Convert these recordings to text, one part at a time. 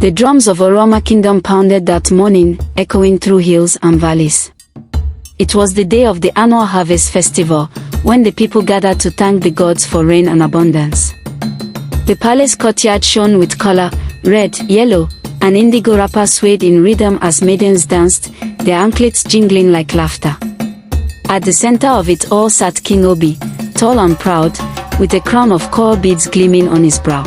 The drums of Oroma Kingdom pounded that morning, echoing through hills and valleys. It was the day of the annual harvest festival, when the people gathered to thank the gods for rain and abundance. The palace courtyard shone with color, red, yellow, and indigo wrappers swayed in rhythm as maidens danced, their anklets jingling like laughter. At the center of it all sat King Obi, tall and proud, with a crown of coral beads gleaming on his brow.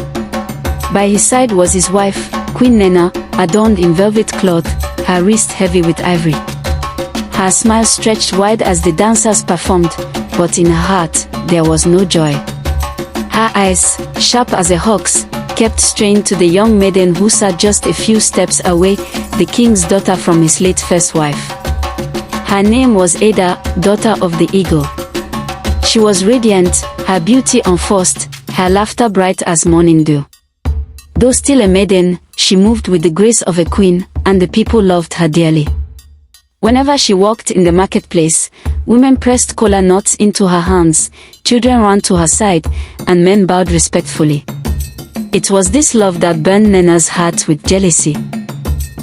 By his side was his wife, Queen Nena, adorned in velvet cloth, her wrist heavy with ivory. Her smile stretched wide as the dancers performed, but in her heart, there was no joy. Her eyes, sharp as a hawk's, kept straying to the young maiden who sat just a few steps away, the king's daughter from his late first wife. Her name was Ada, daughter of the eagle. She was radiant, her beauty unforced, her laughter bright as morning dew. Though still a maiden, she moved with the grace of a queen, and the people loved her dearly. Whenever she walked in the marketplace, women pressed kola nuts into her hands, children ran to her side, and men bowed respectfully. It was this love that burned Nena's heart with jealousy.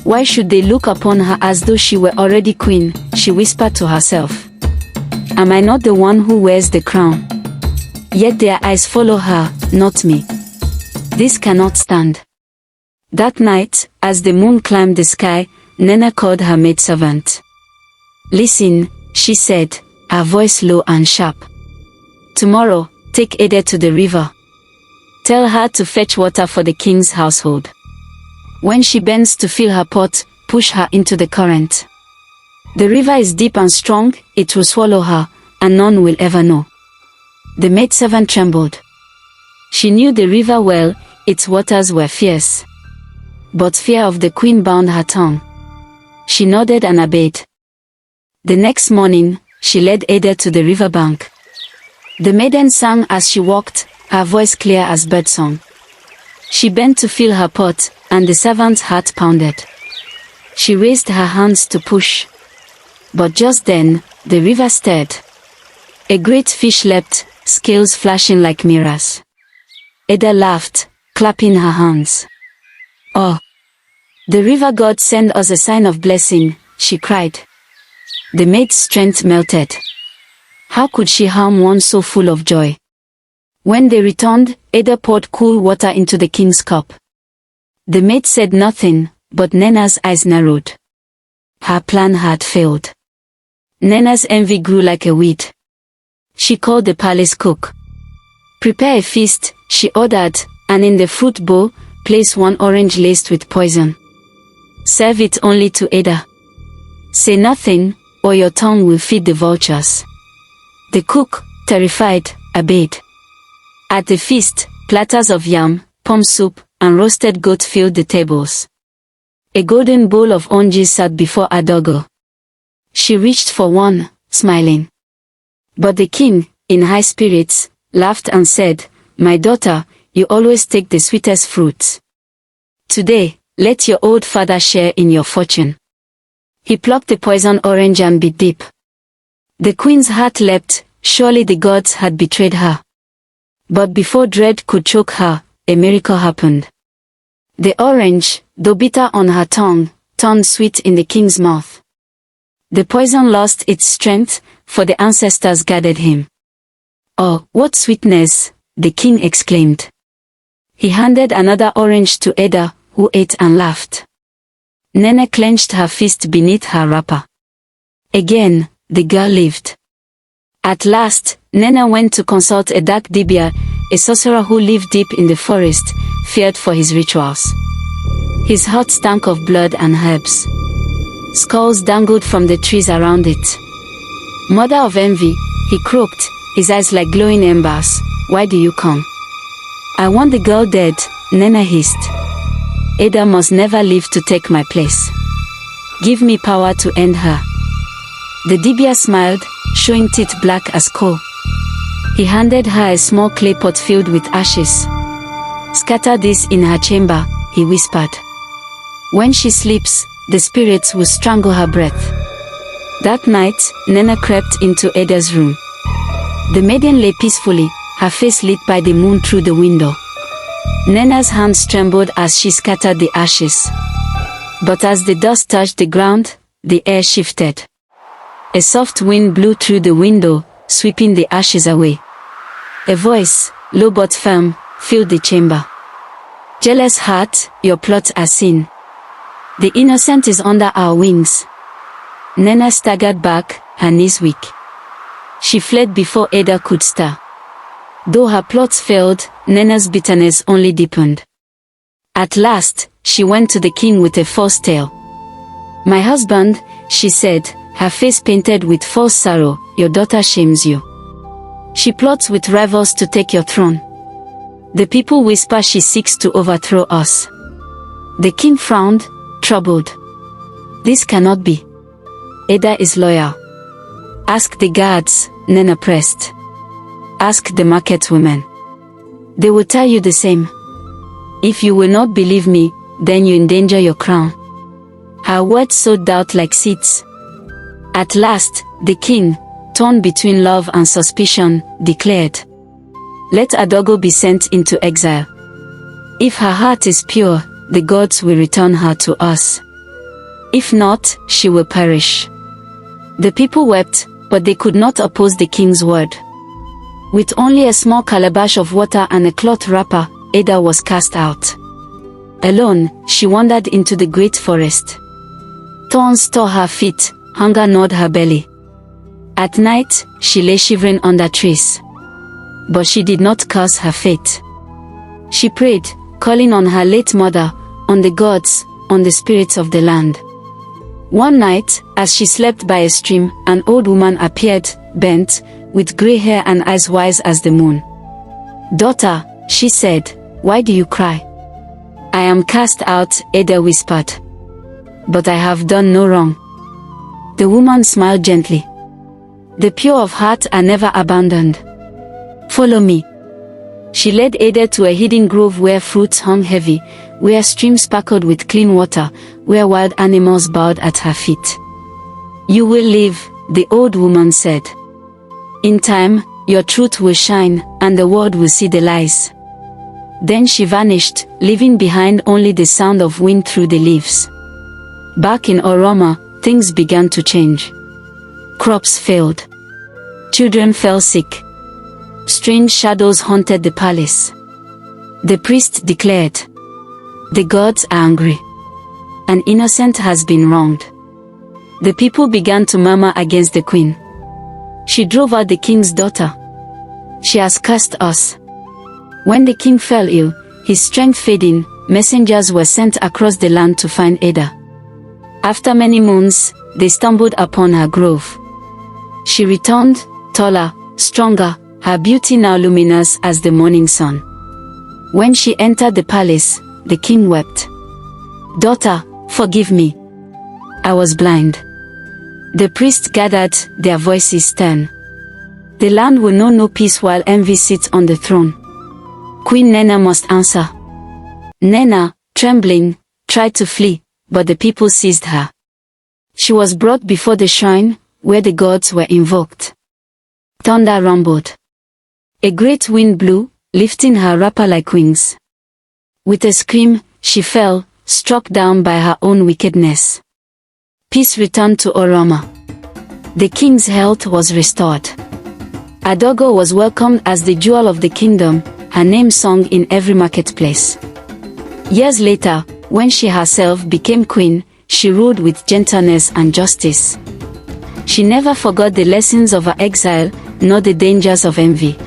Why should they look upon her as though she were already queen, she whispered to herself. Am I not the one who wears the crown? Yet their eyes follow her, not me. This cannot stand. That night, as the moon climbed the sky, Nena called her maidservant. Listen, she said, her voice low and sharp. Tomorrow, take Ada to the river. Tell her to fetch water for the king's household. When she bends to fill her pot, push her into the current. The river is deep and strong, it will swallow her, and none will ever know. The maidservant trembled. She knew the river well, its waters were fierce. But fear of the queen bound her tongue. She nodded and obeyed. The next morning, she led Ada to the riverbank. The maiden sang as she walked, her voice clear as birdsong. She bent to fill her pot, and the servant's heart pounded. She raised her hands to push. But just then, the river stirred. A great fish leapt, scales flashing like mirrors. Ada laughed, clapping her hands. Oh! The river god sent us a sign of blessing, she cried. The maid's strength melted. How could she harm one so full of joy? When they returned, Ada poured cool water into the king's cup. The maid said nothing, but Nena's eyes narrowed. Her plan had failed. Nena's envy grew like a weed. She called the palace cook. Prepare a feast, she ordered, and in the fruit bowl, place one orange laced with poison. Serve it only to Ada. Say nothing, or your tongue will feed the vultures. The cook, terrified, obeyed. At the feast, platters of yam, pom soup, and roasted goat filled the tables. A golden bowl of oranges sat before Adogo. She reached for one, smiling. But the king, in high spirits, laughed and said, My daughter, you always take the sweetest fruits. Today, let your old father share in your fortune. He plucked the poison orange and bit deep. The queen's heart leapt, surely the gods had betrayed her. But before dread could choke her, a miracle happened. The orange, though bitter on her tongue, turned sweet in the king's mouth. The poison lost its strength, for the ancestors guarded him. Oh, what sweetness, the king exclaimed. He handed another orange to Ada, who ate and laughed. Nena clenched her fist beneath her wrapper. Again, the girl lived. At last, Nena went to consult a dark dibia, a sorcerer who lived deep in the forest, feared for his rituals. His hut stank of blood and herbs. Skulls dangled from the trees around it. Mother of envy, he croaked, his eyes like glowing embers. Why do you come? I want the girl dead, Nena hissed. Ada must never live to take my place. Give me power to end her. The dibia smiled, showing teeth black as coal. He handed her a small clay pot filled with ashes. Scatter this in her chamber, he whispered. When she sleeps, the spirits will strangle her breath. That night, Nena crept into Ada's room. The maiden lay peacefully, her face lit by the moon through the window. Nena's hands trembled as she scattered the ashes. But as the dust touched the ground, the air shifted. A soft wind blew through the window, sweeping the ashes away. A voice, low but firm, filled the chamber. "Jealous heart, your plots are seen. The innocent is under our wings." Nena staggered back, her knees weak. She fled before Ada could stir. Though her plots failed, Nena's bitterness only deepened. At last, she went to the king with a false tale. "My husband," she said, her face painted with false sorrow, "your daughter shames you. She plots with rivals to take your throne. The people whisper she seeks to overthrow us." The king frowned, troubled. "This cannot be. Ada is loyal." "Ask the guards," Nena pressed. "Ask the market women. They will tell you the same. If you will not believe me, then you endanger your crown." Her words sowed doubt like seeds. At last, the king, torn between love and suspicion, declared, "Let Adogo be sent into exile. If her heart is pure, the gods will return her to us. If not, she will perish." The people wept, but they could not oppose the king's word. With only a small calabash of water and a cloth wrapper, Ada was cast out. Alone, she wandered into the great forest. Thorns tore her feet, hunger gnawed her belly. At night, she lay shivering under trees. But she did not curse her fate. She prayed, calling on her late mother, on the gods, on the spirits of the land. One night, as she slept by a stream, an old woman appeared, bent, with grey hair and eyes wise as the moon. "Daughter," she said, "why do you cry?" "I am cast out," Ada whispered. "But I have done no wrong." The woman smiled gently. "The pure of heart are never abandoned. Follow me." She led Ada to a hidden grove where fruits hung heavy, where streams sparkled with clean water, where wild animals bowed at her feet. "You will live," the old woman said. "In time, your truth will shine, and the world will see the lies." Then she vanished, leaving behind only the sound of wind through the leaves. Back in Oroma, things began to change. Crops failed. Children fell sick. Strange shadows haunted the palace. The priest declared, "The gods are angry. An innocent has been wronged." The people began to murmur against the queen. "She drove out the king's daughter. She has cursed us." When the king fell ill, his strength fading, messengers were sent across the land to find Ada. After many moons, they stumbled upon her grove. She returned, taller, stronger, her beauty now luminous as the morning sun. When she entered the palace, the king wept. "Daughter, forgive me. I was blind." The priests gathered, their voices stern. "The land will know no peace while envy sits on the throne. Queen Nena must answer." Nena, trembling, tried to flee, but the people seized her. She was brought before the shrine, where the gods were invoked. Thunder rumbled. A great wind blew, lifting her wrapper like wings. With a scream, she fell, struck down by her own wickedness. Peace returned to Oroma. The king's health was restored. Adogo was welcomed as the jewel of the kingdom, her name sung in every marketplace. Years later, when she herself became queen, she ruled with gentleness and justice. She never forgot the lessons of her exile, nor the dangers of envy.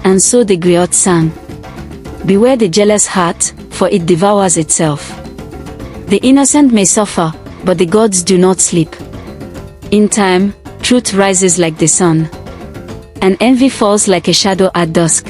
And so the griot sang, "Beware the jealous heart, for it devours itself. The innocent may suffer, but the gods do not sleep. In time, truth rises like the sun, and envy falls like a shadow at dusk."